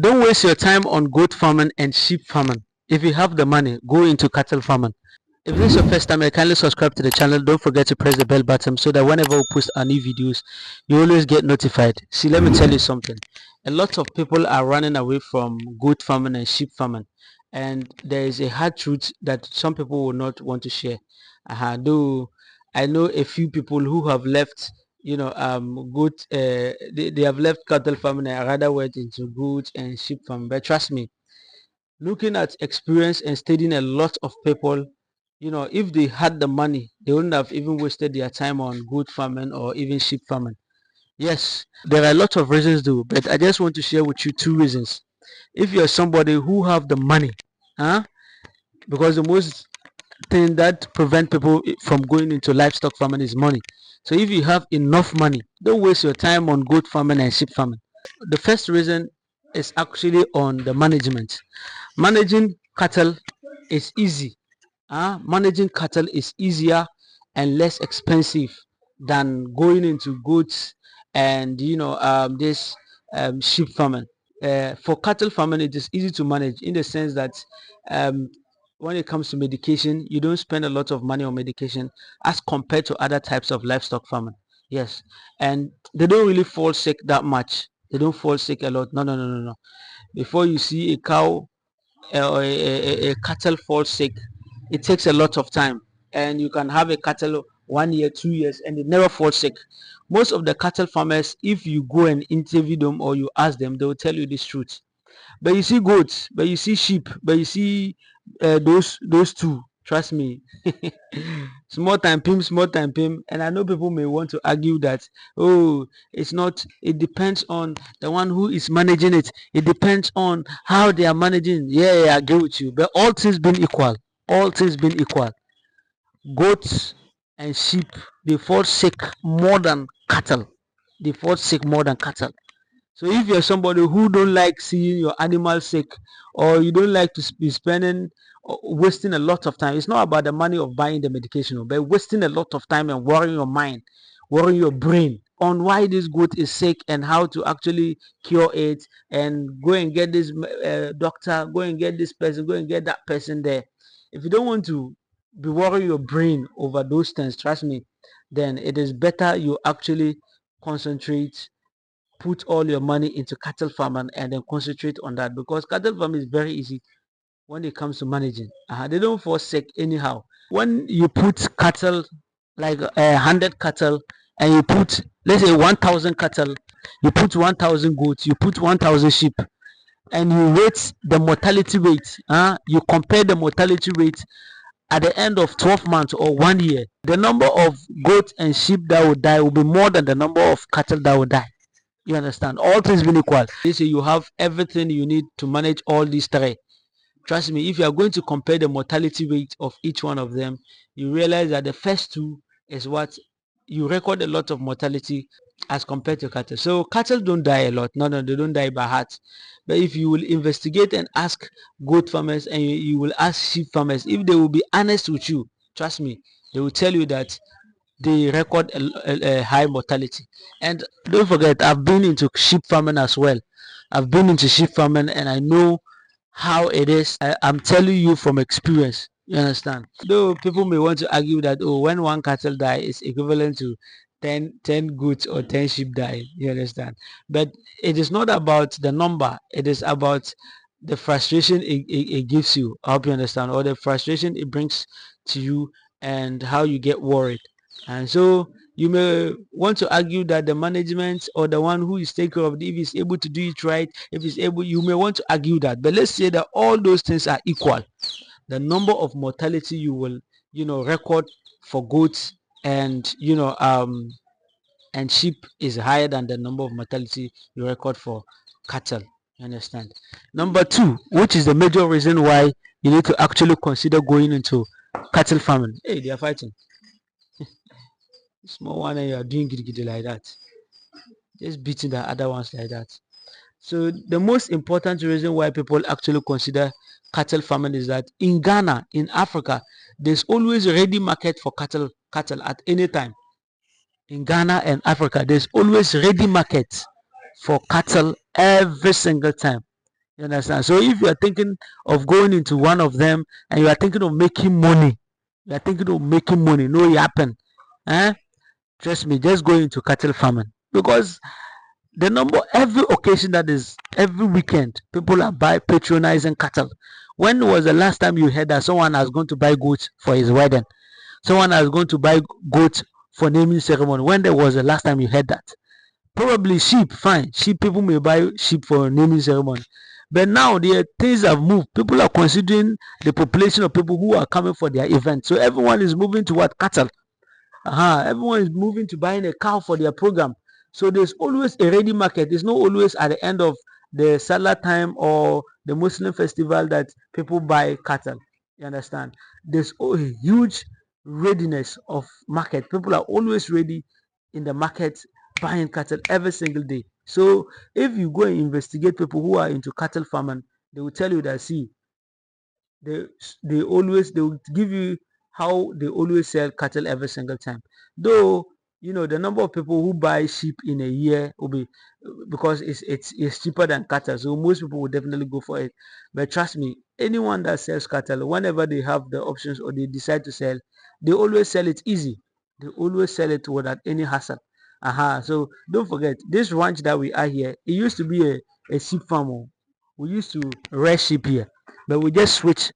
Don't waste your time on goat farming and sheep farming. If you have the money, go into cattle farming. If this is your first time, kindly subscribe to the channel. Don't forget to press the bell button so that whenever we post our new videos, you always get notified. See, let me tell you something. A lot of people are running away from goat farming and sheep farming, and there is a hard truth that some people will not want to share. Though I know a few people who have left, goat. They have left cattle farming and rather went into goat and sheep farming. But trust me, looking at experience and studying a lot of people, if they had the money, they wouldn't have even wasted their time on goat farming or even sheep farming. Yes, there are a lot of reasons though, but I just want to share with you two reasons. If you're somebody who have the money, huh? Because the most thing that prevent people from going into livestock farming is money. So if you have enough money, don't waste your time on goat farming and sheep farming. The first reason is actually on the management. Managing cattle is easy. Managing cattle is easier and less expensive than going into goods and this sheep farming. For cattle farming, it is easy to manage in the sense that um, when it comes to medication, you don't spend a lot of money on medication as compared to other types of livestock farming. Yes, and they don't really fall sick that much. They don't fall sick a lot. No, no, no, no, no. Before you see a cow or a cattle fall sick, it takes a lot of time, and you can have a cattle 1 year 2 years and it never falls sick. Most of the cattle farmers, if you go and interview them or you ask them, they will tell you this truth. But you see goats, but you see sheep, but you see those two, trust me. Small time pim. And I know people may want to argue that, oh, it's not, it depends on the one who is managing it, it depends on how they are managing. Yeah, yeah, I agree with you, but all things being equal, all things being equal, goats and sheep, they fall sick more than cattle. They fall sick more than cattle. So if you're somebody who don't like seeing your animal sick, or you don't like to be spending or wasting a lot of time, it's not about the money of buying the medication, but wasting a lot of time and worrying your mind, worrying your brain on why this goat is sick and how to actually cure it, and go and get this doctor, go and get this person, go and get that person there. If you don't want to be worrying your brain over those things, trust me, then it is better you actually concentrate, put all your money into cattle farming and then concentrate on that, because cattle farming is very easy when it comes to managing. They don't fall sick anyhow. When you put cattle, like 100 cattle, and you put, let's say, 1,000 cattle, you put 1,000 goats, you put 1,000 sheep, and you rate the mortality rate, you compare the mortality rate at the end of 12 months or 1 year, the number of goats and sheep that will die will be more than the number of cattle that will die. You understand? All things being equal. They say you have everything you need to manage all these three. Trust me, if you are going to compare the mortality rate of each one of them, you realize that the first two is what you record a lot of mortality as compared to cattle. So cattle don't die a lot. No, no, they don't die by heart. But if you will investigate and ask goat farmers, and you will ask sheep farmers, if they will be honest with you, trust me, they will tell you that they record a high mortality. And don't forget, I've been into sheep farming as well. I've been into sheep farming and I know how it is. I'm telling you from experience. You understand? Though people may want to argue that, oh, when one cattle die is equivalent to 10 goats or 10 sheep die. You understand? But it is not about the number. It is about the frustration it gives you. I hope you understand. Or the frustration it brings to you and how you get worried. And so you may want to argue that the management or the one who is taking care of it, if he's able to do it right, if he's able, you may want to argue that. But let's say that all those things are equal. The number of mortality you will, record for goats and and sheep is higher than the number of mortality you record for cattle. You understand? Number two, which is the major reason why you need to actually consider going into cattle farming. Hey, they are fighting. Small one and you are doing giddy like that, just beating the other ones like that. So the most important reason why people actually consider cattle farming is that in Ghana, in Africa, there's always a ready market for cattle at any time. In Ghana and Africa, there's always ready market for cattle every single time. You understand? So if you are thinking of going into one of them and you are thinking of making money, you are thinking of making money, no it happen. Eh? Trust me, just go into cattle farming because the number every occasion that is every weekend people are buy patronizing cattle. When was the last time you heard that someone has gone to buy goats for his wedding? Someone has gone to buy goats for naming ceremony. When there was the last time you heard that? Probably sheep, fine. Sheep, people may buy sheep for naming ceremony. But now the things have moved. People are considering the population of people who are coming for their event. So everyone is moving to what? Cattle. Everyone is moving to buying a cow for their program. So there's always a ready market. It's not always at the end of the Salah time or the Muslim festival that people buy cattle. You understand? There's a huge readiness of market. People are always ready in the market buying cattle every single day. So if you go and investigate people who are into cattle farming, they will tell you that see, they they will give you how they always sell cattle every single time. Though the number of people who buy sheep in a year will be because it's cheaper than cattle, so most people will definitely go for it. But trust me, anyone that sells cattle, whenever they have the options or they decide to sell, they always sell it easy. They always sell it without any hassle. So don't forget this ranch that we are here. It used to be a sheep farm. Oh. We used to rear sheep here, but we just switched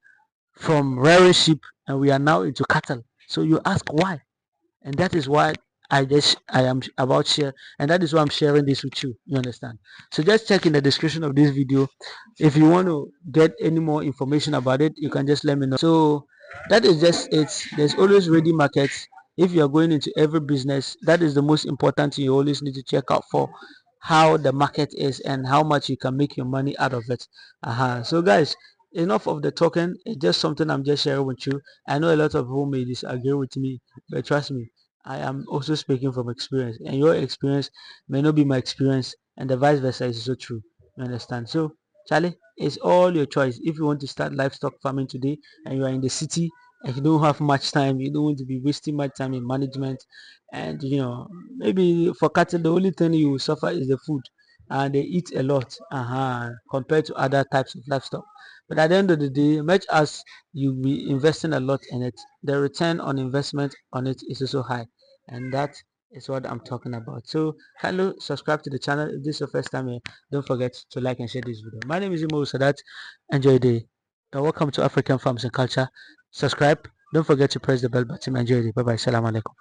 from rearing sheep and we are now into cattle. So you ask why? And that is why I am about share, and that is why I'm sharing this with you. You understand? So just check in the description of this video. If you want to get any more information about it, you can just let me know. So that is just it. There's always ready markets. If you are going into every business, that is the most important thing you always need to check out for how the market is and how much you can make your money out of it. So guys, enough of the talking. It's just something I'm just sharing with you. I know a lot of people may disagree with me, but trust me, I am also speaking from experience, and your experience may not be my experience, and the vice versa is also true. You understand? So, Charlie, it's all your choice. If you want to start livestock farming today, and you are in the city, and you don't have much time, you don't want to be wasting much time in management, and maybe for cattle, the only thing you will suffer is the food, and they eat a lot, compared to other types of livestock. But at the end of the day, much as you be investing a lot in it, the return on investment on it is also high, and that is what I'm talking about. So kindly subscribe to the channel if this is your first time here. Don't forget to like and share this video. My name is Imo Sadat. Enjoy your day. Welcome to African Farms and Culture. Subscribe. Don't forget to press the bell button. Enjoy your day. Bye bye. Salam alaikum.